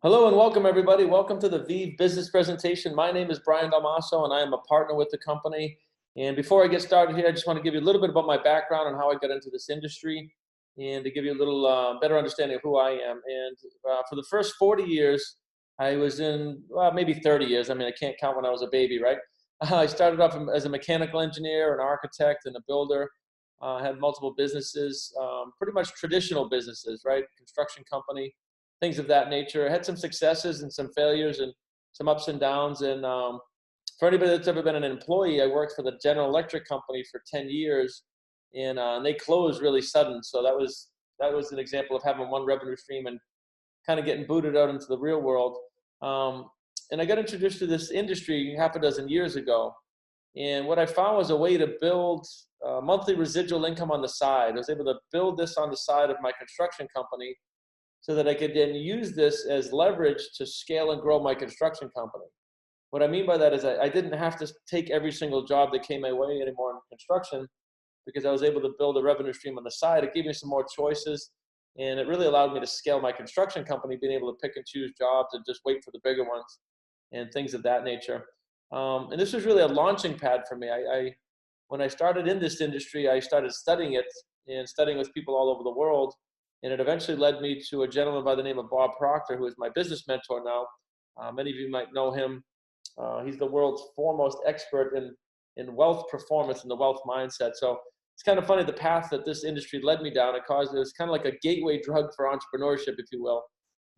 Hello and welcome everybody. Welcome to the VIV Business Presentation. My name is Brian Dalmasso and I am a partner with the company. And before I get started here, I just want to give you a little bit about my background and how I got into this industry and to give you a little better understanding of who I am. And for the first 40 years, I was in, well, maybe 30 years. I mean, I can't count when I was a baby, right? I started off as a mechanical engineer, an architect, and a builder. Had multiple businesses, pretty much traditional businesses, right? Construction company, things of that nature. I had some successes and some failures and some ups and downs. And for anybody that's ever been an employee, I worked for the General Electric company for 10 years, and they closed really sudden. So that was an example of having one revenue stream and kind of getting booted out into the real world. And I got introduced to this industry half a dozen years ago. And what I found was a way to build monthly residual income on the side. I was able to build this on the side of my construction company so that I could then use this as leverage to scale and grow my construction company. What I mean by that is I didn't have to take every single job that came my way anymore in construction because I was able to build a revenue stream on the side. It gave me some more choices, and it really allowed me to scale my construction company, being able to pick and choose jobs and just wait for the bigger ones and things of that nature. And this was really a launching pad for me. When I started in this industry, I started studying it and studying with people all over the world. And it eventually led me to a gentleman by the name of Bob Proctor, who is my business mentor now. Many of you might know him. He's the world's foremost expert in wealth performance and the wealth mindset. So it's kind of funny the path that this industry led me down. It was kind of like a gateway drug for entrepreneurship, if you will.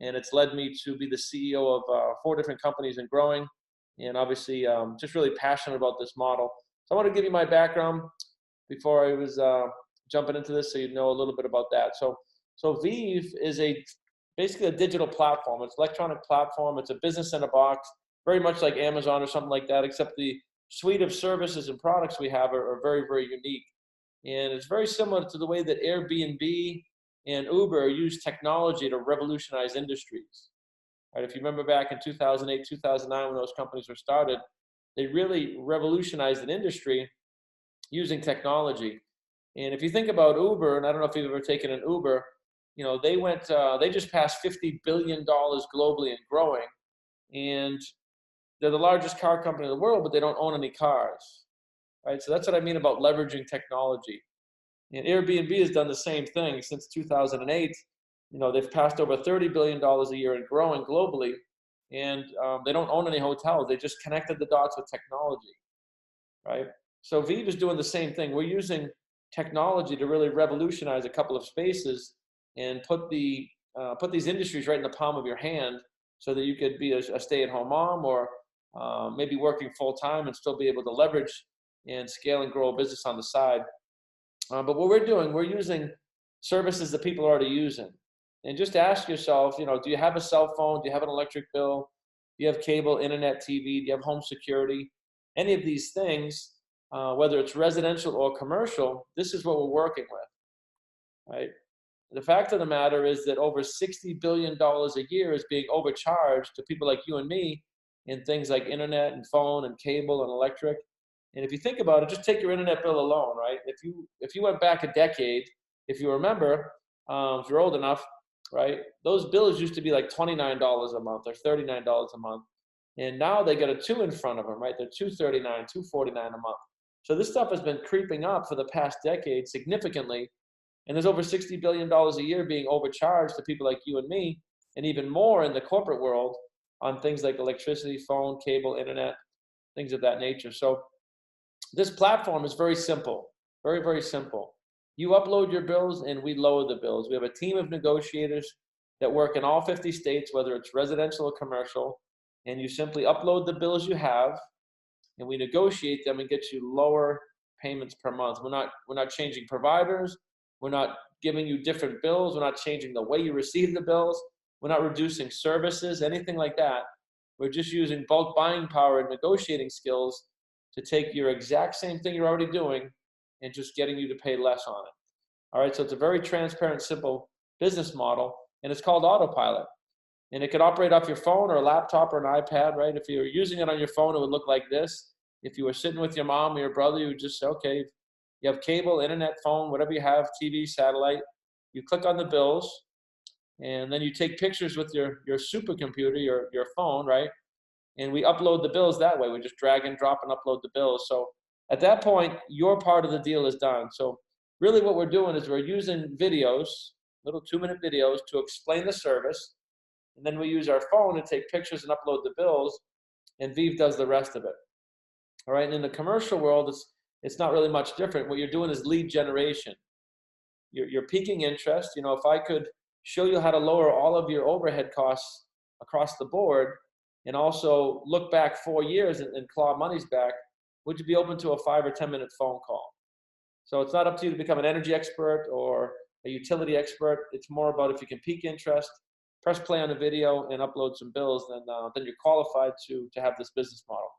And it's led me to be the CEO of 4 different companies and growing. And obviously, just really passionate about this model. So I want to give you my background before I was jumping into this, so you know a little bit about that. So VIV is basically a digital platform. It's an electronic platform. It's a business in a box, very much like Amazon or something like that, except the suite of services and products we have are very, very unique. And it's very similar to the way that Airbnb and Uber use technology to revolutionize industries. Right? If you remember back in 2008, 2009, when those companies were started, they really revolutionized an industry using technology. And if you think about Uber, and I don't know if you've ever taken an Uber, you know, they just passed $50 billion globally and growing. And they're the largest car company in the world, but they don't own any cars, right? So that's what I mean about leveraging technology. And Airbnb has done the same thing since 2008. You know, they've passed over $30 billion a year and growing globally. And they don't own any hotels. They just connected the dots with technology, right? So VIV is doing the same thing. We're using technology to really revolutionize a couple of spaces and put these industries right in the palm of your hand so that you could be a stay-at-home mom or maybe working full-time and still be able to leverage and scale and grow a business on the side. But what we're doing, we're using services that people are already using. And just ask yourself, you know, do you have a cell phone? Do you have an electric bill? Do you have cable, internet, TV? Do you have home security? Any of these things, whether it's residential or commercial, this is what we're working with, right? The fact of the matter is that over $60 billion a year is being overcharged to people like you and me in things like internet and phone and cable and electric. And if you think about it, just take your internet bill alone, right? If you went back a decade, if you remember, if you're old enough, right, those bills used to be like $29 a month or $39 a month. And now they got a 2 in front of them, right? They're $239, $249 a month. So this stuff has been creeping up for the past decade significantly. And there's over $60 billion a year being overcharged to people like you and me, and even more in the corporate world on things like electricity, phone, cable, internet, things of that nature. So this platform is very simple, very, very simple. You upload your bills and we lower the bills. We have a team of negotiators that work in all 50 states, whether it's residential or commercial, and you simply upload the bills you have and we negotiate them and get you lower payments per month. We're not changing providers. We're not giving you different bills. We're not changing the way you receive the bills. We're not reducing services, anything like that. We're just using bulk buying power and negotiating skills to take your exact same thing you're already doing and just getting you to pay less on it. All right, so it's a very transparent, simple business model, and it's called Autopilot. And it could operate off your phone or a laptop or an iPad, right? If you're using it on your phone, it would look like this. If you were sitting with your mom or your brother, you would just say, okay, you have cable, internet, phone, whatever you have, TV, satellite. You click on the bills. And then you take pictures with your supercomputer, your phone, right? And we upload the bills that way. We just drag and drop and upload the bills. So at that point, your part of the deal is done. So really what we're doing is we're using videos, little 2-minute videos to explain the service. And then we use our phone to take pictures and upload the bills, and VIV does the rest of it. All right, and in the commercial world, it's not really much different. What you're doing is lead generation. You're piquing interest. You know, if I could show you how to lower all of your overhead costs across the board and also look back 4 years and claw monies back, would you be open to a 5 or 10-minute phone call? So it's not up to you to become an energy expert or a utility expert. It's more about if you can pique interest, press play on a video and upload some bills, then you're qualified to have this business model.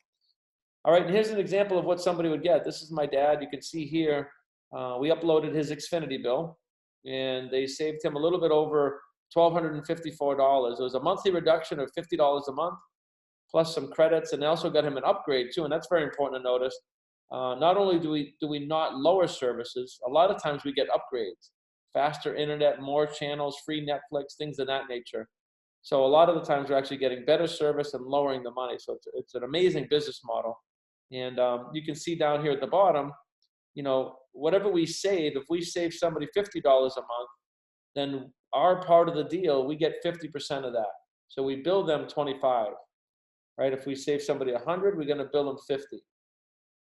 All right, and here's an example of what somebody would get. This is my dad. You can see here, we uploaded his Xfinity bill, and they saved him a little bit over $1,254. It was a monthly reduction of $50 a month, plus some credits, and they also got him an upgrade too, and that's very important to notice. Not only do we not lower services, a lot of times we get upgrades, faster internet, more channels, free Netflix, things of that nature. So a lot of the times we're actually getting better service and lowering the money. So it's an amazing business model. And you can see down here at the bottom, you know, whatever we save, if we save somebody $50 a month, then our part of the deal, we get 50% of that. So we bill them 25, right? If we save somebody 100, we're going to bill them 50.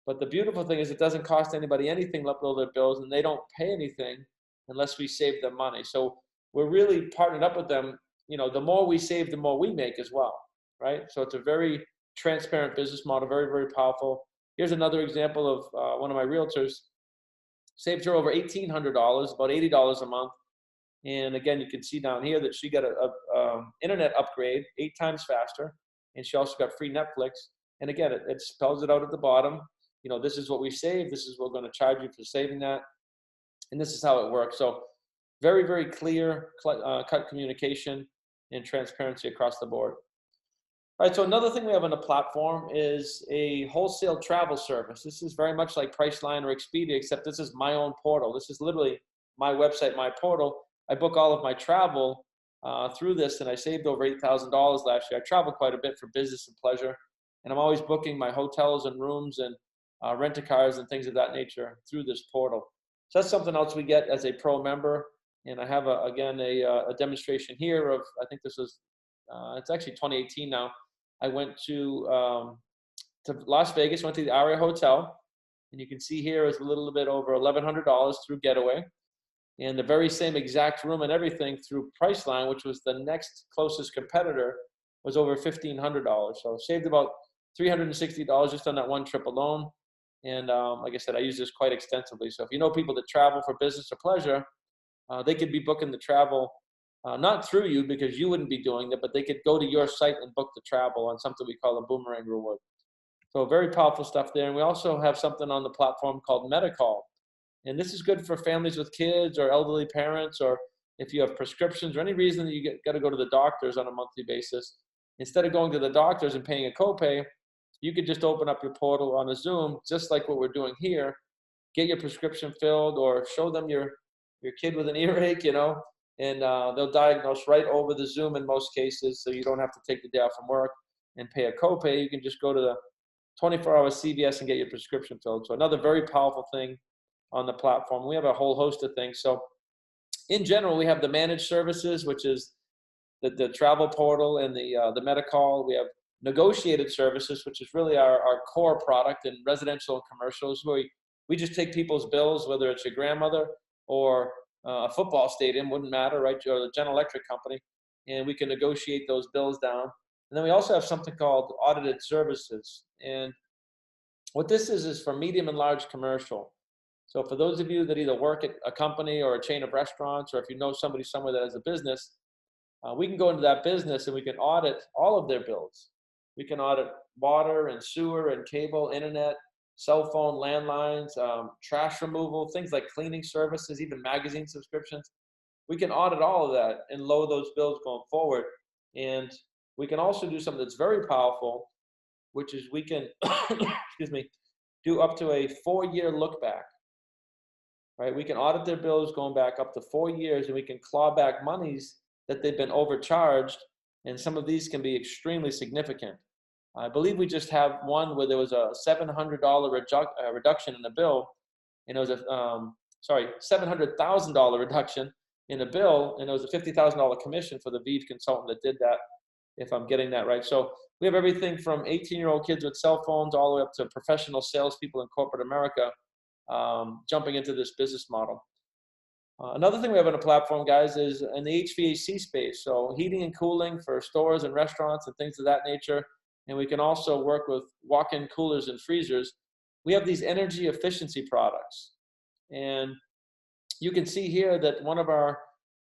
But the beautiful thing is it doesn't cost anybody anything to upload their bills, and they don't pay anything unless we save them money. So we're really partnered up with them. You know, the more we save, the more we make as well, right? So it's a very transparent business model, very, very powerful. Here's another example of one of my realtors. Saved her over $1,800, about $80 a month. And again, you can see down here that she got a internet upgrade 8 times faster, and she also got free Netflix. And again, it spells it out at the bottom. You know, this is what we saved. This is what we're going to charge you for saving that. And this is how it works. So very, very clear cut communication and transparency across the board. All right, so another thing we have on the platform is a wholesale travel service. This is very much like Priceline or Expedia, except this is my own portal. This is literally my website, my portal. I book all of my travel through this, and I saved over $8,000 last year. I travel quite a bit for business and pleasure, and I'm always booking my hotels and rooms and rent-a-cars and things of that nature through this portal. So that's something else we get as a pro member. And I have, again, a demonstration here of, I think this was, it's actually 2018 now. I went to Las Vegas, went to the Aria Hotel, and you can see here is a little bit over $1,100 through Getaway. And the very same exact room and everything through Priceline, which was the next closest competitor, was over $1,500. So saved about $360 just on that one trip alone. And like I said, I use this quite extensively. So if you know people that travel for business or pleasure, they could be booking the travel, not through you because you wouldn't be doing it, but they could go to your site and book the travel on something we call a boomerang reward. So very powerful stuff there. And we also have something on the platform called Medical. And this is good for families with kids or elderly parents, or if you have prescriptions or any reason that you got to go to the doctors on a monthly basis. Instead of going to the doctors and paying a copay, you could just open up your portal on a Zoom, just like what we're doing here, get your prescription filled or show them your kid with an earache, you know, and they'll diagnose right over the Zoom in most cases, so you don't have to take the day off from work and pay a copay. You can just go to the 24-hour CVS and get your prescription filled. So another very powerful thing on the platform. We have a whole host of things. So in general, we have the managed services, which is the travel portal and the Medical. We have negotiated services, which is really our core product in residential and commercials, where we just take people's bills, whether it's your grandmother or a football stadium, wouldn't matter, right? Or the General Electric company, and we can negotiate those bills down. And then we also have something called audited services. And what this is for medium and large commercial. So for those of you that either work at a company or a chain of restaurants, or if you know somebody somewhere that has a business, we can go into that business and we can audit all of their bills. We can audit water and sewer and cable, internet, cell phone, landlines, trash removal, things like cleaning services, even magazine subscriptions. We can audit all of that and lower those bills going forward. And we can also do something that's very powerful, which is we can, excuse me, do up to a 4-year look back. Right? We can audit their bills going back up to 4 years, and we can claw back monies that they've been overcharged, and some of these can be extremely significant. I believe we just have one where there was a $700 reduction in the bill, and it was a $700,000 reduction in a bill, and it was a $50,000 commission for the VIV consultant that did that, if I'm getting that right. So we have everything from 18-year-old kids with cell phones all the way up to professional salespeople in corporate America jumping into this business model. Another thing we have on the platform, guys, is in the HVAC space. So heating and cooling for stores and restaurants and things of that nature. And we can also work with walk-in coolers and freezers. We have these energy efficiency products. And you can see here that one of our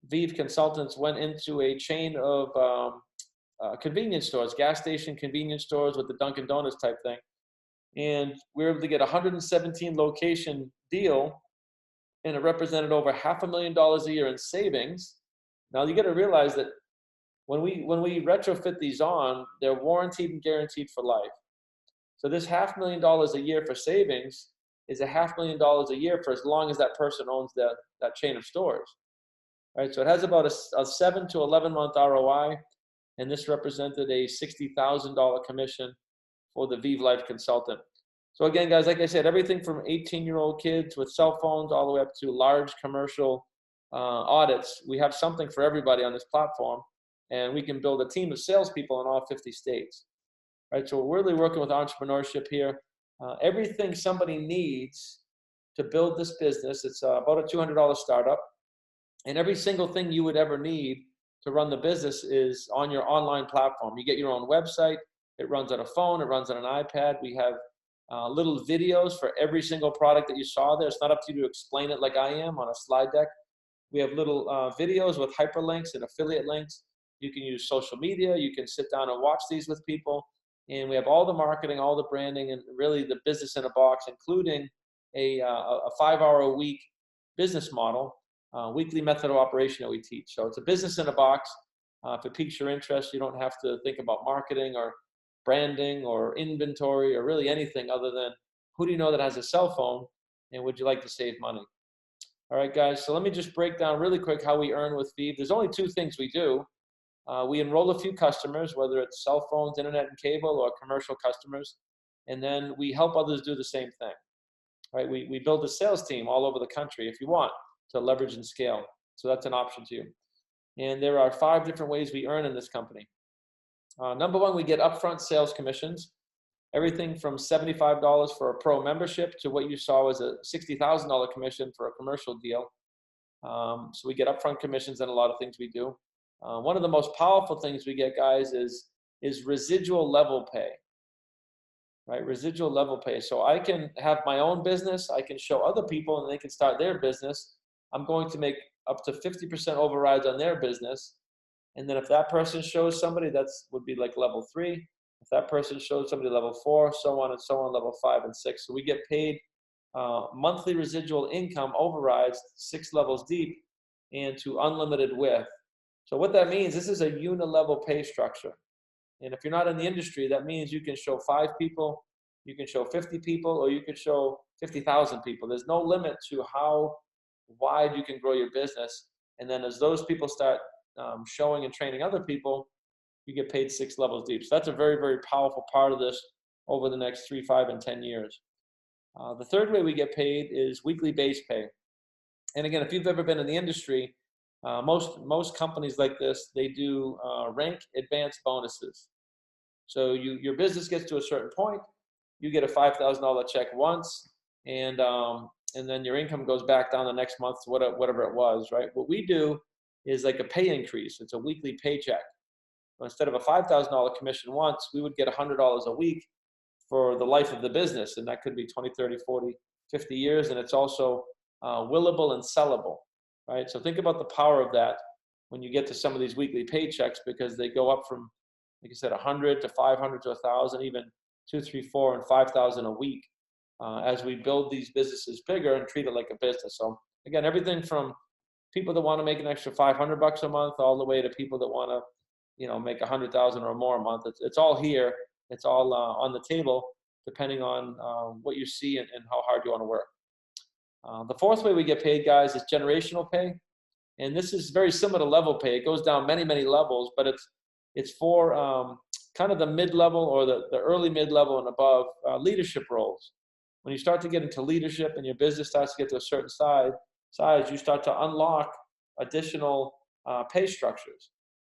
VIV consultants went into a chain of convenience stores, gas station convenience stores with the Dunkin' Donuts type thing. And we were able to get a 117 location deal, and it represented over $500,000 a year in savings. Now you got to realize that when we retrofit these on, they're warranted and guaranteed for life. So this $500,000 a year for savings is a $500,000 a year for as long as that person owns that chain of stores. Right? So it has about a 7 to 11 month ROI, and this represented a $60,000 commission for the VIV Life consultant. So again, guys, like I said, everything from 18-year-old kids with cell phones all the way up to large commercial audits. We have something for everybody on this platform, and we can build a team of salespeople in all 50 states. Right? So we're really working with entrepreneurship here. Everything somebody needs to build this business, it's about a $200 startup, and every single thing you would ever need to run the business is on your online platform. You get your own website. It runs on a phone. It runs on an iPad. We have little videos for every single product that you saw there. It's not up to you to explain it like I am on a slide deck. We have little videos with hyperlinks and affiliate links. You can use social media. You can sit down and watch these with people. And we have all the marketing, all the branding, and really the business in a box, including a 5-hour-a-week business model, weekly method of operation that we teach. So it's a business in a box. If it piques your interest, you don't have to think about marketing or branding or inventory or really anything other than who do you know that has a cell phone and would you like to save money? All right, guys, so let me just break down really quick how we earn with VIV. There's only 2 things we do. We enroll a few customers, whether it's cell phones, internet and cable, or commercial customers, and then we help others do the same thing. Right? We build a sales team all over the country if you want to leverage and scale. So that's an option to you. And there are 5 different ways we earn in this company. Number 1, we get upfront sales commissions, everything from $75 for a pro membership to what you saw was a $60,000 commission for a commercial deal. So we get upfront commissions on a lot of things we do. One of the most powerful things we get, guys, is residual level pay. Right? Residual level pay. So I can have my own business. I can show other people and they can start their business. I'm going to make up to 50% overrides on their business. And then if that person shows somebody, would be like level 3. If that person shows somebody level 4, so on and so on, level 5 and 6. So we get paid monthly residual income overrides 6 levels deep and to unlimited width. So what that means, this is a unilevel pay structure. And if you're not in the industry, that means you can show 5 people, you can show 50 people, or you can show 50,000 people. There's no limit to how wide you can grow your business. And then as those people start showing and training other people, you get paid 6 levels deep. So that's a very, very powerful part of this over the next 3, 5, and 10 years. The third way we get paid is weekly base pay. And again, if you've ever been in the industry, most companies like this, they do rank advance bonuses. So your business gets to a certain point, you get a $5,000 check once, and then your income goes back down the next month to whatever it was, right? What we do is like a pay increase. It's a weekly paycheck. So instead of a $5,000 commission once, we would get $100 a week for the life of the business. And that could be 20, 30, 40, 50 years. And it's also willable and sellable, right? So think about the power of that when you get to some of these weekly paychecks, because they go up from, like I said, 100 to 500 to 1,000, even 2, 3, 4, and 5,000 a week as we build these businesses bigger and treat it like a business. So again, everything from people that want to make an extra $500 a month, all the way to people that want to, make 100,000 or more a month. It's all here. It's all on the table, depending on what you see and how hard you want to work. The fourth way we get paid, guys, is generational pay. And this is very similar to level pay. It goes down many, many levels, but it's for kind of the mid-level or the early mid-level and above leadership roles. When you start to get into leadership and your business starts to get to a certain size, you start to unlock additional pay structures.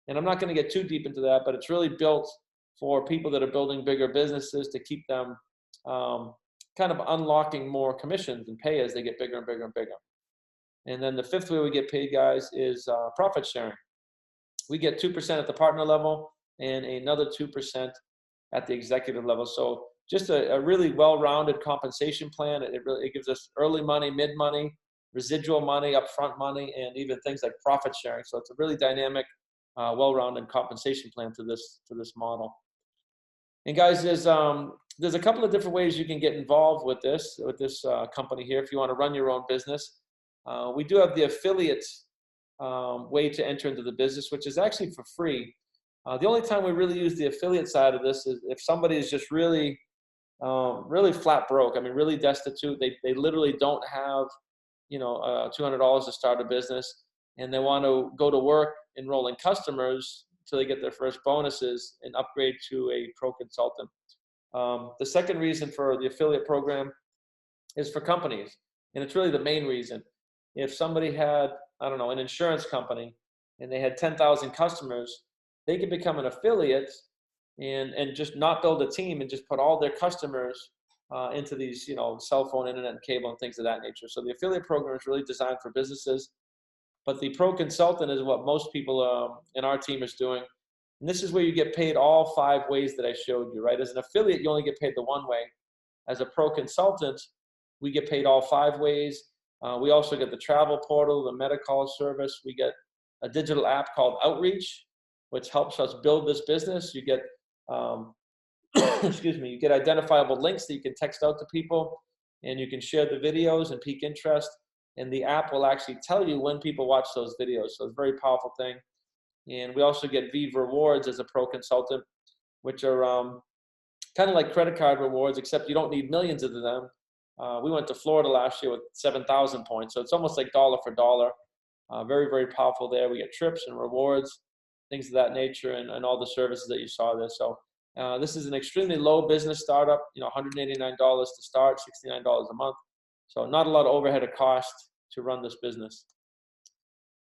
And I'm not going to get too deep into that, but it's really built for people that are building bigger businesses to keep them kind of unlocking more commissions and pay as they get bigger and bigger and bigger. And then the fifth way we get paid, guys, is profit sharing. We get 2% at the partner level and another 2% at the executive level. So just a really well-rounded compensation plan. It gives us early money, mid money, residual money, upfront money, and even things like profit sharing. So it's a really dynamic, well-rounded compensation plan to this model. And guys, there's a couple of different ways you can get involved with this company here if you want to run your own business. We do have the affiliate way to enter into the business, which is actually for free. The only time we really use the affiliate side of this is if somebody is just really flat broke. I mean, really destitute. They literally don't have, $200 to start a business, and they want to go to work enrolling customers until they get their first bonuses and upgrade to a pro consultant. The second reason for the affiliate program is for companies, and it's really the main reason. If somebody had, an insurance company, and they had 10,000 customers, they could become an affiliate and just not build a team and just put all their customers into these, cell phone, internet, and cable and things of that nature. So the affiliate program is really designed for businesses, but the pro consultant is what most people in our team is doing. And this is where you get paid all 5 ways that I showed you, right? As an affiliate, you only get paid the one way. As a pro consultant, we get paid all 5 ways. We also get the travel portal, the medical service. We get a digital app called Outreach, which helps us build this business. You get, you get identifiable links that you can text out to people, and you can share the videos and pique interest. And the app will actually tell you when people watch those videos. So it's a very powerful thing. And we also get VIV rewards as a pro consultant, which are kind of like credit card rewards, except you don't need millions of them. We went to Florida last year with 7,000 points. So it's almost like dollar for dollar. Very, very powerful there. We get trips and rewards, things of that nature, and all the services that you saw there. So this is an extremely low business startup, $189 to start, $69 a month. So not a lot of overhead or cost to run this business.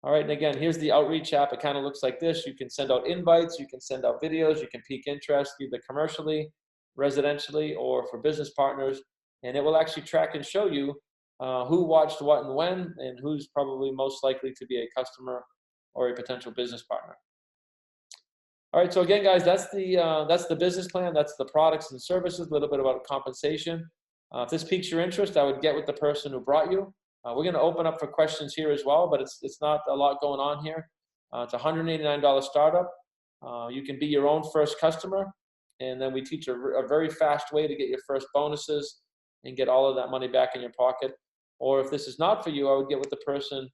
All right, and again, here's the Outreach app. It kind of looks like this. You can send out invites, you can send out videos, you can pique interest either commercially, residentially, or for business partners. And it will actually track and show you who watched what and when, and who's probably most likely to be a customer or a potential business partner. All right, so again, guys, that's the business plan. That's the products and services, a little bit about compensation. If this piques your interest, I would get with the person who brought you. We're going to open up for questions here as well, but it's not a lot going on here. It's a $189 startup. You can be your own first customer, and then we teach a very fast way to get your first bonuses and get all of that money back in your pocket. Or if this is not for you, I would get with the person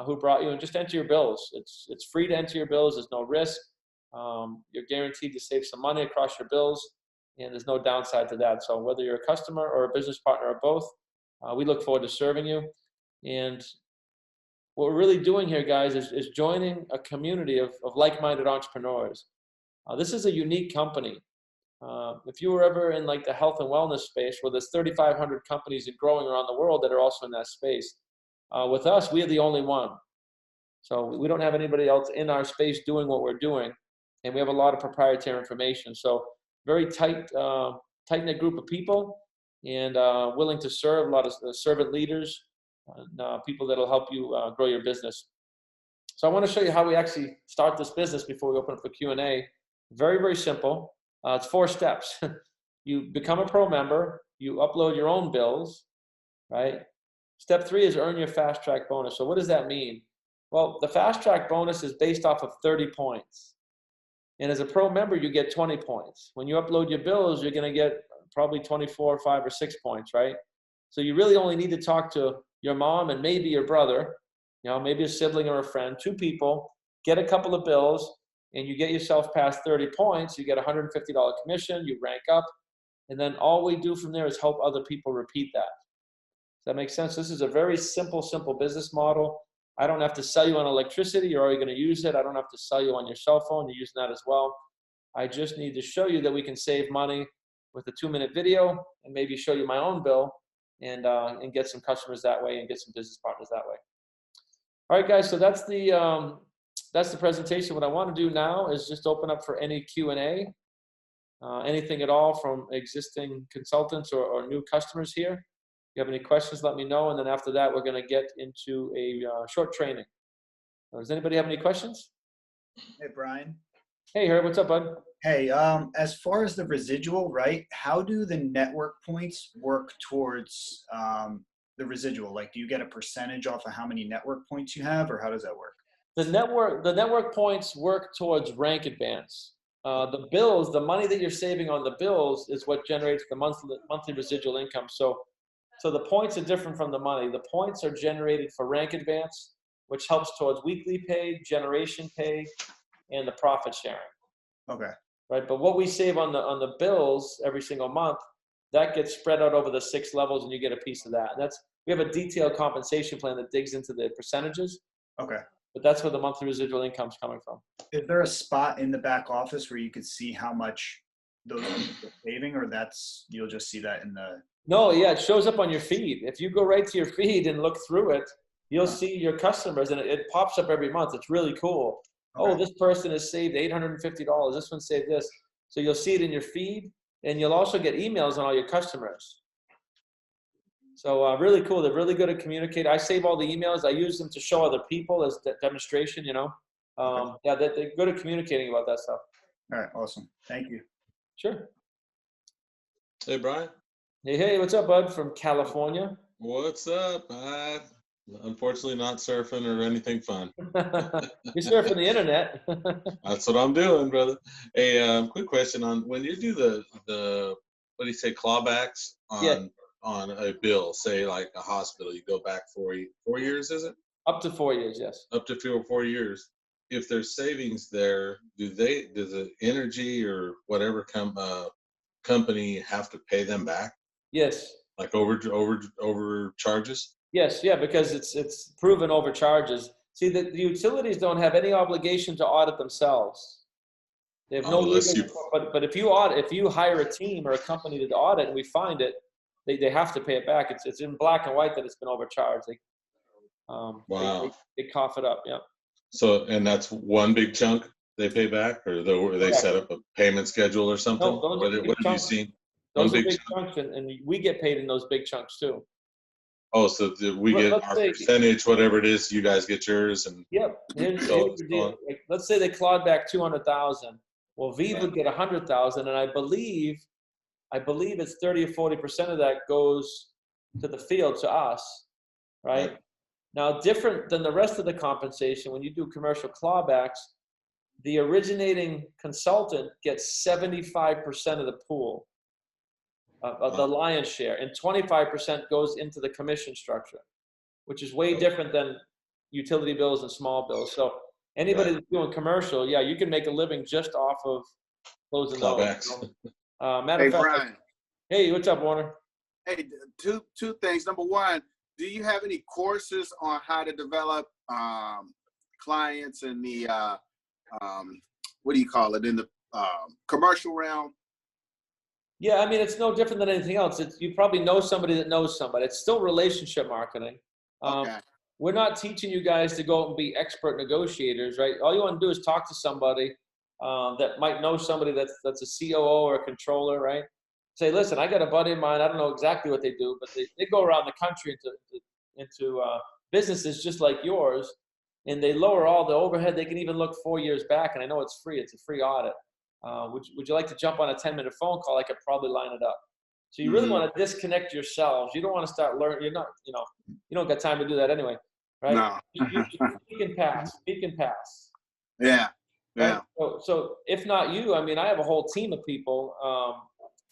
who brought you and just enter your bills. It's free to enter your bills. There's no risk. You're guaranteed to save some money across your bills, and there's no downside to that. So whether you're a customer or a business partner or both, we look forward to serving you. And what we're really doing here, guys, is joining a community of like-minded entrepreneurs. This is a unique company. If you were ever in like the health and wellness space, where there's 3,500 companies and growing around the world that are also in that space, with us, we are the only one. So we don't have anybody else in our space doing what we're doing, and we have a lot of proprietary information. So very tight-knit group of people, and willing to serve, a lot of servant leaders, and people that will help you grow your business. So I want to show you how we actually start this business before we open up for Q&A. Very, very simple. It's 4 steps. You become a pro member, you upload your own bills, right? Step 3 is earn your fast track bonus. So what does that mean? Well, the fast track bonus is based off of 30 points. And as a pro member, you get 20 points. When you upload your bills, you're going to get probably 24, 5, or 6 points, right? So you really only need to talk to your mom and maybe your brother, maybe a sibling or a friend, 2 people, get a couple of bills, and you get yourself past 30 points, you get a $150 commission, you rank up, and then all we do from there is help other people repeat that. Does that make sense? This is a very simple business model. I don't have to sell you on electricity. You're already going to use it. I don't have to sell you on your cell phone. You're using that as well. I just need to show you that we can save money with a 2-minute video and maybe show you my own bill and get some customers that way and get some business partners that way. All right, guys. So that's the presentation. What I want to do now is just open up for any Q&A, anything at all from existing consultants or new customers here. If you have any questions, let me know. And then after that, we're going to get into a short training. Does anybody have any questions? Hey, Brian. Hey, Herb. What's up, bud? Hey, as far as the residual, right? How do the network points work towards the residual? Like, do you get a percentage off of how many network points you have, or how does that work? The network points work towards rank advance. The bills, the money that you're saving on the bills is what generates the monthly residual income. So the points are different from the money. The points are generated for rank advance, which helps towards weekly pay, generation pay, and the profit sharing. Okay. Right, but what we save on the bills every single month, that gets spread out over the 6 levels, and you get a piece of that. And we have a detailed compensation plan that digs into the percentages. Okay. But that's where the monthly residual income is coming from. Is there a spot in the back office where you could see how much those people are saving, or you'll just see that in the? No, yeah, it shows up on your feed. If you go right to your feed and look through it, you'll see your customers, and it pops up every month. It's really cool. Okay. Oh, this person has saved $850. This one saved this. So you'll see it in your feed, and you'll also get emails on all your customers. So really cool. They're really good at communicating. I save all the emails. I use them to show other people as demonstration, Okay. Yeah, they're good at communicating about that stuff. All right, awesome. Thank you. Sure. Hey, Brian. Hey, what's up, bud, from California? What's up? Unfortunately, not surfing or anything fun. You're surfing the internet. That's what I'm doing, brother. Hey, quick question on when you do the what do you say, clawbacks on a bill, say like a hospital, you go back 4 years, is it? Up to 4 years, yes. Up to 4 years. If there's savings there, does the energy or whatever company have to pay them back? Yes. Like overcharges? Yes, yeah, because it's proven overcharges. See, the utilities don't have any obligation to audit themselves. They have no legal, but if you hire a team or a company to audit and we find it, they have to pay it back. It's in black and white that it's been overcharged. Wow. They cough it up, yeah. So, and that's one big chunk they pay back, or they set up a payment schedule or something? No, what have you seen? Those are big chunks, and we get paid in those big chunks too. Oh, so we get our percentage, whatever it is, you guys get yours, and yep. Here's the deal. Like, let's say they clawed back 200,000. Well, VIV would get 100,000, and I believe it's 30 or 40% of that goes to the field, to us, right? Now, different than the rest of the compensation, when you do commercial clawbacks, the originating consultant gets 75% of the pool. Of the lion's share, and 25% goes into the commission structure, which is way different than utility bills and small bills. So anybody that's doing commercial, yeah, you can make a living just off of closing clawbacks. Matter of fact, Brian. Hey, what's up, Warner? Hey, two things. Number one, do you have any courses on how to develop clients in the what do you call it, in the commercial realm? Yeah, I mean, it's no different than anything else. You probably know somebody that knows somebody. It's still relationship marketing. Okay. We're not teaching you guys to go and be expert negotiators, right? All you want to do is talk to somebody that might know somebody that's a COO or a controller, right? Say, listen, I got a buddy of mine. I don't know exactly what they do, but they go around the country into businesses just like yours, and they lower all the overhead. They can even look 4 years back, and I know it's free. It's a free audit. Would you like to jump on a 10-minute phone call? I could probably line it up. So you really want to disconnect yourselves. You don't want to start learning. You're not, you don't got time to do that anyway, right? No. You can pass. You can pass. Yeah. Yeah. Right? So if not you, I mean, I have a whole team of people,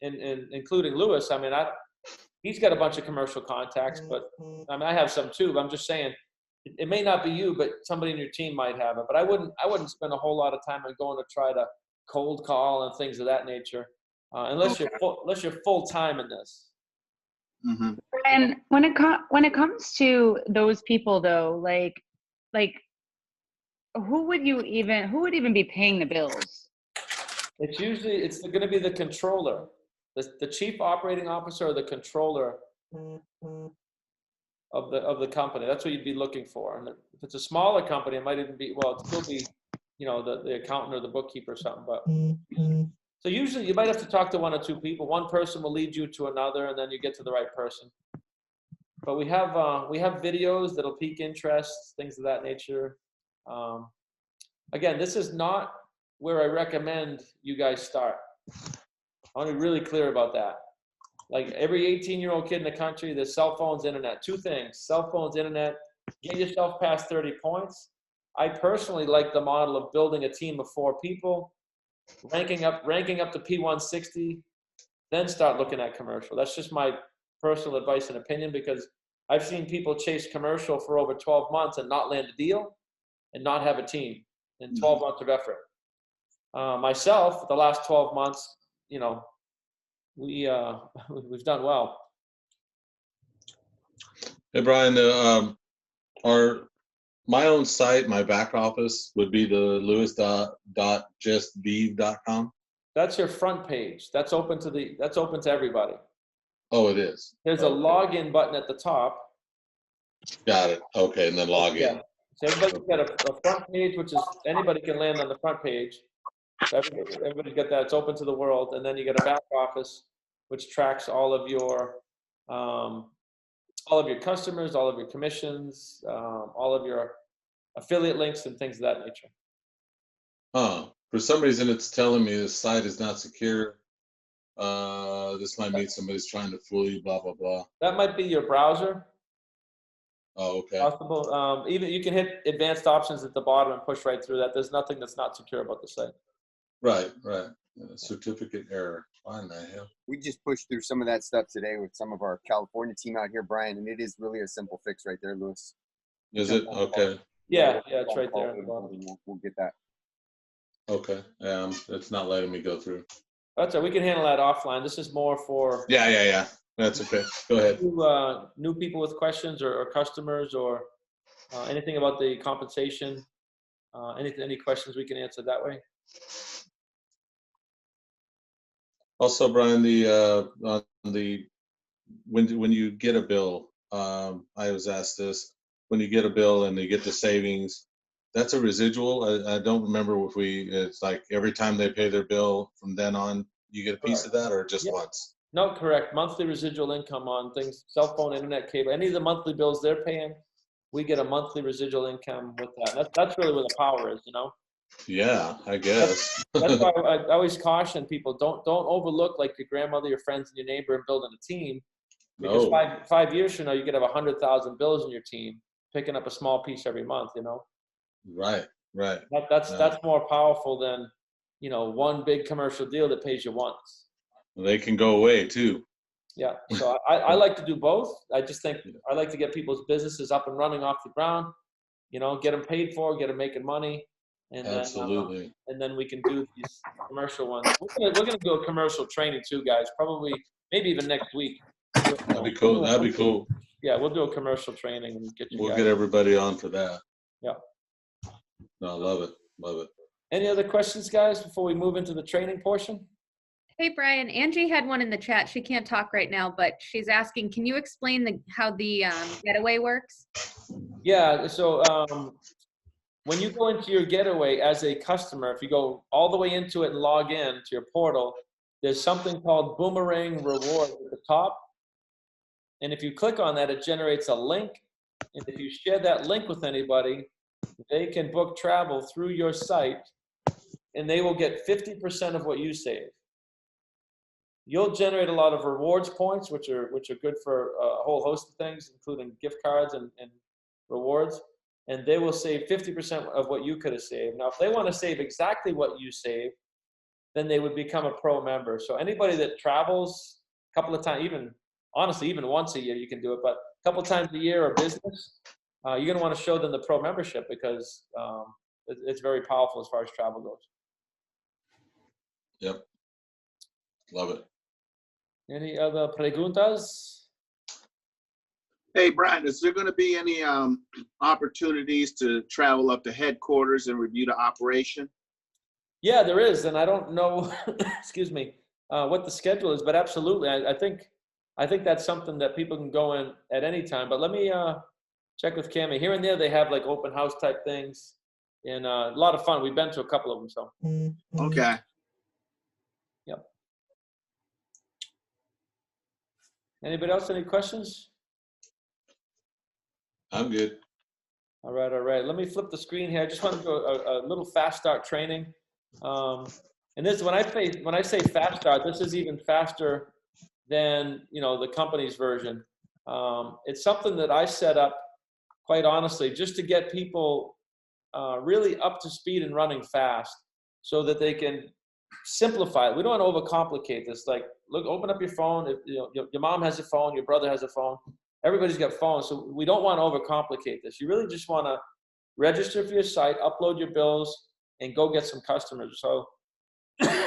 including Lewis. I mean, he's got a bunch of commercial contacts, but I mean, I have some too. But I'm just saying, it may not be you, but somebody in your team might have it. But I wouldn't spend a whole lot of time on going to try to cold call and things of that nature, unless you're full time in this. Mm-hmm. And when it comes to those people, though, like like, who would even be paying the bills? It's going to be the controller, the chief operating officer or the controller of the company. That's what you'd be looking for. And if it's a smaller company, it might even be, well, it'd still be, you know, the accountant or the bookkeeper or something. But so usually you might have to talk to one or two people. One person will lead you to another, and then you get to the right person. But we have videos that'll pique interest, things of that nature. Again, this is not where I recommend you guys start. I want to be really clear about that. Like every 18-year-old kid in the country, there's cell phones, internet. Two things: cell phones, internet. Get yourself past 30 points. I personally like the model of building a team of 4 people, ranking up to P160, then start looking at commercial. That's just my personal advice and opinion, because I've seen people chase commercial for over 12 months and not land a deal and not have a team in 12 months of effort. Myself, the last 12 months, you know, we've done well. Hey, Brian, my own site, my back office would be the lewis.justviv.com. That's your front page. That's open to everybody. Oh, it is. There's a login button at the top. Got it. Okay, and then log in. Yeah. So everybody's got a front page, which is anybody can land on the front page. So everybody's got that. It's open to the world. And then you get a back office, which tracks all of your customers, all of your commissions, all of your affiliate links and things of that nature. For some reason, it's telling me the site is not secure. This might mean somebody's trying to fool you, blah, blah, blah. That might be your browser. Oh, okay. Possible. Even you can hit advanced options at the bottom and push right through that. There's nothing that's not secure about the site. Right. Certificate error. Fine, the hell. We just pushed through some of that stuff today with some of our California team out here, Brian, and it is really a simple fix right there, Lewis. Is it? Okay. Yeah, it's right there. We'll get that. Okay. It's not letting me go through. That's right. We can handle that offline. This is more for Yeah. That's okay. Go ahead. new people with questions or customers or anything about the compensation. Any questions we can answer that way. Also, Brian, when you get a bill, I was asked this: when you get a bill and you get the savings, that's a residual. I don't remember if it's like every time they pay their bill from then on, you get a piece of that, or just once? No, correct. Monthly residual income on things, cell phone, internet, cable, any of the monthly bills they're paying, we get a monthly residual income with that. That's really where the power is, you know? Yeah, I guess. That's why I always caution people, don't overlook like your grandmother, your friends, and your neighbor and building a team. Because five years from now, you could have 100,000 bills in your team, picking up a small piece every month, you know? Right. That's more powerful than, you know, one big commercial deal that pays you once. They can go away too. Yeah, so I like to do both. I just think I like to get people's businesses up and running off the ground, you know, get them paid for, get them making money. And absolutely. Then we can do these commercial ones. We're gonna do a commercial training too, guys. Probably, maybe even next week. That'd be cool. Yeah, we'll do a commercial training and get you. We'll get everybody on for that. Yeah. No, I love it. Any other questions, guys, before we move into the training portion? Hey, Brian, Angie had one in the chat. She can't talk right now, but she's asking, can you explain how the Getaway works? Yeah, so when you go into your Getaway as a customer, if you go all the way into it and log in to your portal, there's something called Boomerang Reward at the top. And if you click on that, it generates a link. And if you share that link with anybody, they can book travel through your site, and they will get 50% of what you save. You'll generate a lot of rewards points, which are good for a whole host of things, including gift cards and rewards. And they will save 50% of what you could have saved. Now, if they want to save exactly what you save, then they would become a pro member. So anybody that travels a couple of times, even once a year, you can do it, but a couple of times a year or business, you're going to want to show them the pro membership because it's very powerful as far as travel goes. Yep. Love it. Any other preguntas? Hey, Brian, is there going to be any opportunities to travel up to headquarters and review the operation? Yeah, there is, and I don't know, excuse me, what the schedule is, but absolutely, I think that's something that people can go in at any time. But let me check with Cammie. Here and there, they have like open house type things, and a lot of fun. We've been to a couple of them, so. Okay. Yep. Anybody else? Any questions? I'm good. All right, all right. Let me flip the screen here. I just want to do a little fast start training. And this, when I say fast start, this is even faster than, you know, the company's version. It's something that I set up, quite honestly, just to get people really up to speed and running fast, so that they can simplify it. We don't want to overcomplicate this. Like, look, open up your phone. If, you know, your mom has a phone, your brother has a phone. Everybody's got phones, so we don't want to overcomplicate this. You really just want to register for your site, upload your bills, and go get some customers. So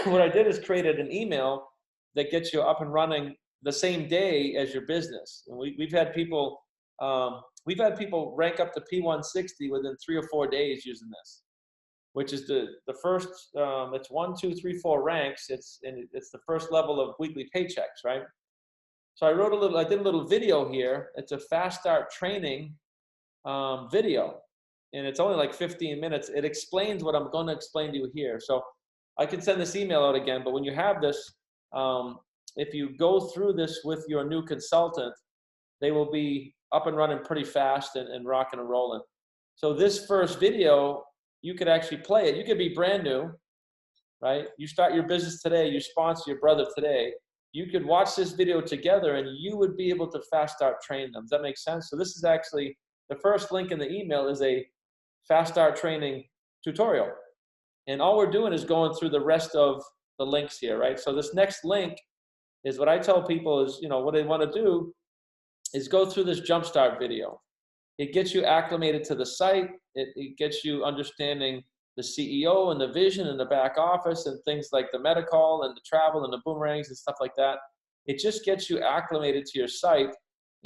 what I did is created an email that gets you up and running the same day as your business. And we've had people rank up to P160 within 3 or 4 days using this, which is the first. It's 1, 2, 3, 4 ranks. It's the first level of weekly paychecks, right? So I did a little video here. It's a fast start training video, and it's only like 15 minutes. It explains what I'm going to explain to you here. So I can send this email out again, but when you have this, if you go through this with your new consultant, they will be up and running pretty fast and rocking and rolling. So this first video, you could actually play it. You could be brand new, right? You start your business today, you sponsor your brother today. You could watch this video together and you would be able to fast start train them. Does that make sense? So this is actually, the first link in the email is a fast start training tutorial. And all we're doing is going through the rest of the links here, right? So this next link is what I tell people is, you know, what they want to do is go through this jumpstart video. It gets you acclimated to the site. It gets you understanding the CEO and the vision and the back office and things like the medical and the travel and the boomerangs and stuff like that. It just gets you acclimated to your site,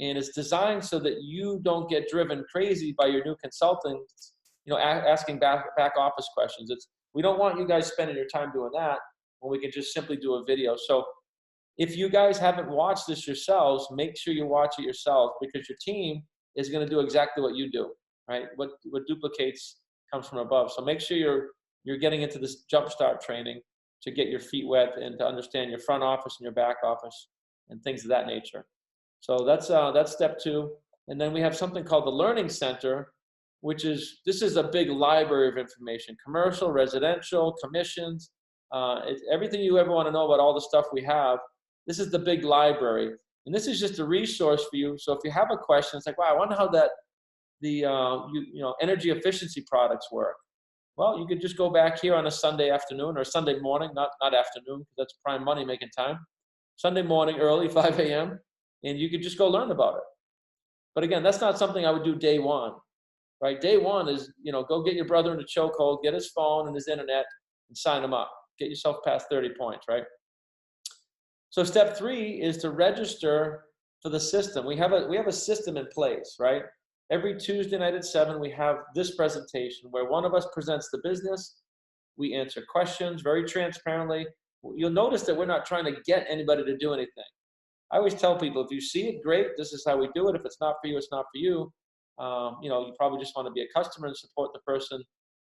and it's designed so that you don't get driven crazy by your new consultants, you know, asking back office questions. We don't want you guys spending your time doing that when we can just simply do a video. So if you guys haven't watched this yourselves, make sure you watch it yourselves, because your team is going to do exactly what you do, right? What duplicates comes from above. So make sure you're getting into this jumpstart training to get your feet wet and to understand your front office and your back office and things of that nature. So that's step 2. And then we have something called the Learning Center, which is, this is a big library of information: commercial, residential, commissions, it's everything you ever want to know about all the stuff we have. This is the big library, and this is just a resource for you. So if you have a question, it's like, wow, I wonder how the energy efficiency products work. Well, you could just go back here on a Sunday afternoon or Sunday morning, not afternoon, because that's prime money making time. Sunday morning early, 5 a.m., and you could just go learn about it. But again, that's not something I would do day one, right? Day one is, you know, go get your brother in a chokehold, get his phone and his internet, and sign him up. Get yourself past 30 points, right? So step 3 is to register for the system. We have a system in place, right? Every Tuesday night at 7, we have this presentation where one of us presents the business. We answer questions very transparently. You'll notice that we're not trying to get anybody to do anything. I always tell people, if you see it, great. This is how we do it. If it's not for you, it's not for you. You probably just want to be a customer and support the person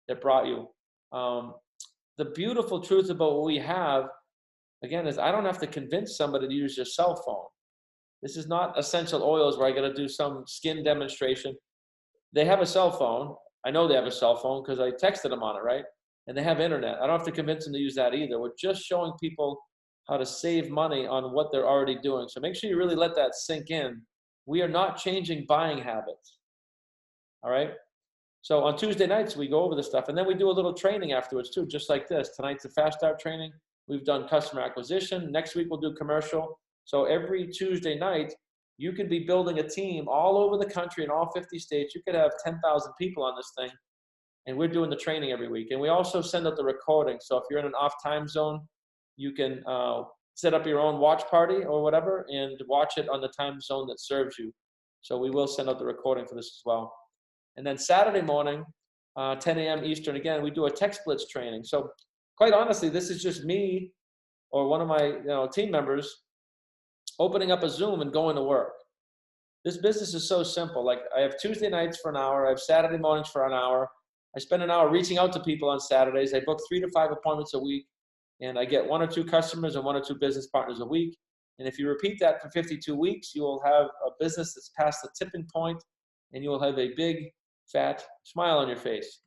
that brought you. The beautiful truth about what we have, again, is I don't have to convince somebody to use your cell phone. This is not essential oils where I got to do some skin demonstration. They have a cell phone. I know they have a cell phone because I texted them on it, right? And they have internet. I don't have to convince them to use that either. We're just showing people how to save money on what they're already doing. So make sure you really let that sink in. We are not changing buying habits. All right? So on Tuesday nights, we go over the stuff, and then we do a little training afterwards too, just like this. Tonight's a fast start training. We've done customer acquisition. Next week, we'll do commercial. So every Tuesday night, you could be building a team all over the country in all 50 states. You could have 10,000 people on this thing, and we're doing the training every week. And we also send out the recording. So if you're in an off time zone, you can set up your own watch party or whatever and watch it on the time zone that serves you. So we will send out the recording for this as well. And then Saturday morning, 10 a.m. Eastern, again, we do a tech splits training. So quite honestly, this is just me or one of my team members opening up a Zoom and going to work. This business is so simple. Like, I have Tuesday nights for an hour. I have Saturday mornings for an hour. I spend an hour reaching out to people on Saturdays. I book 3 to 5 appointments a week, and I get 1 or 2 customers and 1 or 2 business partners a week. And if you repeat that for 52 weeks, you will have a business that's past the tipping point, and you will have a big, fat smile on your face.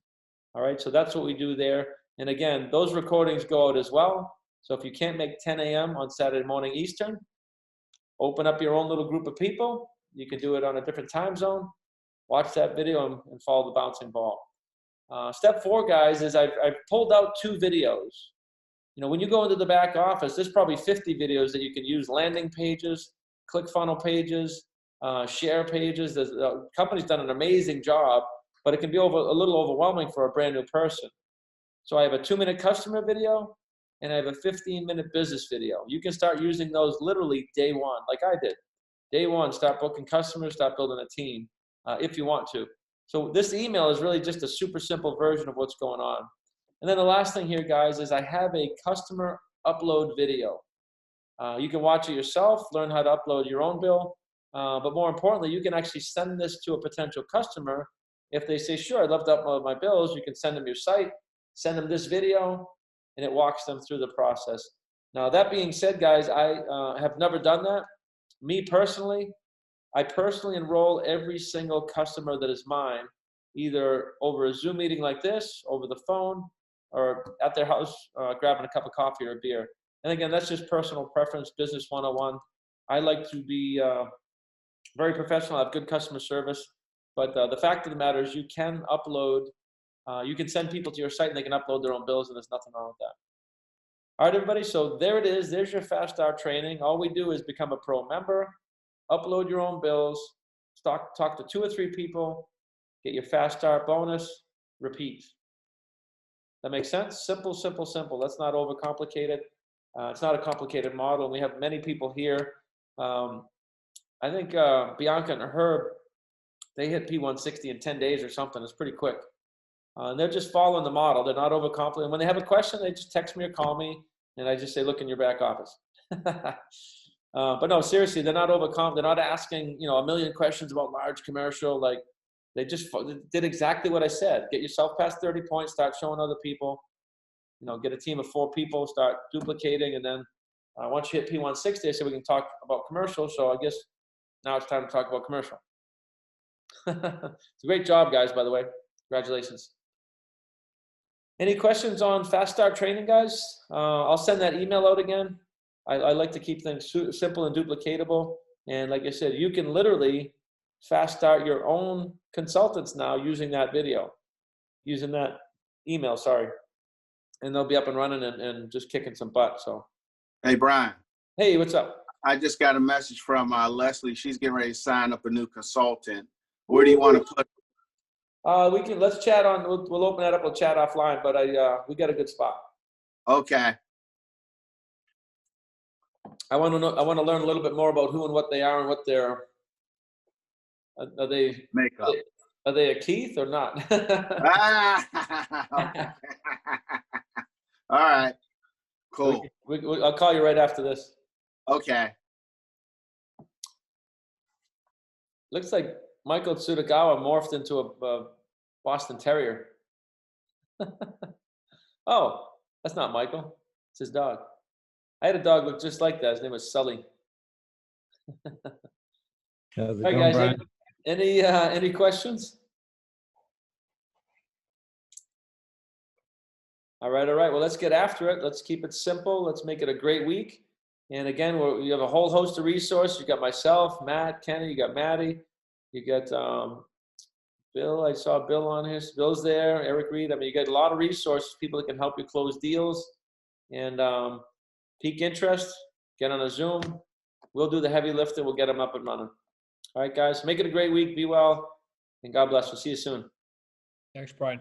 All right, so that's what we do there. And again, those recordings go out as well. So if you can't make 10 a.m. on Saturday morning Eastern, open up your own little group of people. You can do it on a different time zone. Watch that video and follow the bouncing ball. Step 4, guys, is I've pulled out 2 videos. When you go into the back office, there's probably 50 videos that you can use: landing pages, ClickFunnels pages, share pages. The company's done an amazing job, but it can be a little overwhelming for a brand new person. So I have a 2-minute customer video, and I have a 15-minute business video. You can start using those literally day one, like I did. Day one, start booking customers, start building a team if you want to. So this email is really just a super simple version of what's going on. And then the last thing here, guys, is I have a customer upload video. You can watch it yourself, learn how to upload your own bill. But more importantly, you can actually send this to a potential customer. If they say, sure, I'd love to upload my bills, you can send them your site, send them this video, and it walks them through the process. Now, that being said, guys, I have never done that. Me personally, I personally enroll every single customer that is mine, either over a Zoom meeting like this, over the phone, or at their house grabbing a cup of coffee or a beer. And again, that's just personal preference, business 101. I like to be very professional, have good customer service. But the fact of the matter is you can upload, you can send people to your site and they can upload their own bills, and there's nothing wrong with that. All right, everybody, so there it is. There's your Fast Start training. All we do is become a pro member, upload your own bills, talk to 2 or 3 people, get your Fast Start bonus, repeat. That makes sense? Simple, simple, simple. Let's not overcomplicate it. It's not a complicated model. We have many people here. I think Bianca and Herb, they hit P160 in 10 days or something. It's pretty quick. And they're just following the model. They're not overcomplicating. When they have a question, they just text me or call me, and I just say, look in your back office. But no, seriously, they're not They're not asking, a million questions about large commercial. Like, they just did exactly what I said. Get yourself past 30 points, start showing other people. Get a team of 4 people, start duplicating, and then once you hit P160, I said we can talk about commercial. So I guess now it's time to talk about commercial. It's a great job, guys, by the way. Congratulations. Any questions on Fast Start training, guys? I'll send that email out again. I like to keep things simple and duplicatable. And like I said, you can literally Fast Start your own consultants now using that video, using that email, sorry. And they'll be up and running and just kicking some butt. So, Hey, Brian. Hey, what's up? I just got a message from Leslie. She's getting ready to sign up a new consultant. Where do you want to put? Let's chat on. We'll open that up. We'll chat offline. But we got a good spot. Okay. I want to know. I want to learn a little bit more about who and what they are and what they're. Are they Makeup. Are they a Keith or not? All right. Cool. I'll call you right after this. Okay. Looks like Michael Tsutagawa morphed into a Boston Terrier. Oh, that's not Michael. It's his dog. I had a dog look just like that. His name was Sully. How's it All right, going, guys. Brian? Any questions? All right. Well, let's get after it. Let's keep it simple. Let's make it a great week. And again, we have a whole host of resources. You got myself, Matt, Kenny. You got Maddie. You got Bill. I saw Bill on here. Bill's there. Eric Reed. I mean, you got a lot of resources, people that can help you close deals. And peak interest, get on a Zoom. We'll do the heavy lifting. We'll get them up and running. All right, guys. Make it a great week. Be well. And God bless. We'll see you soon. Thanks, Brian.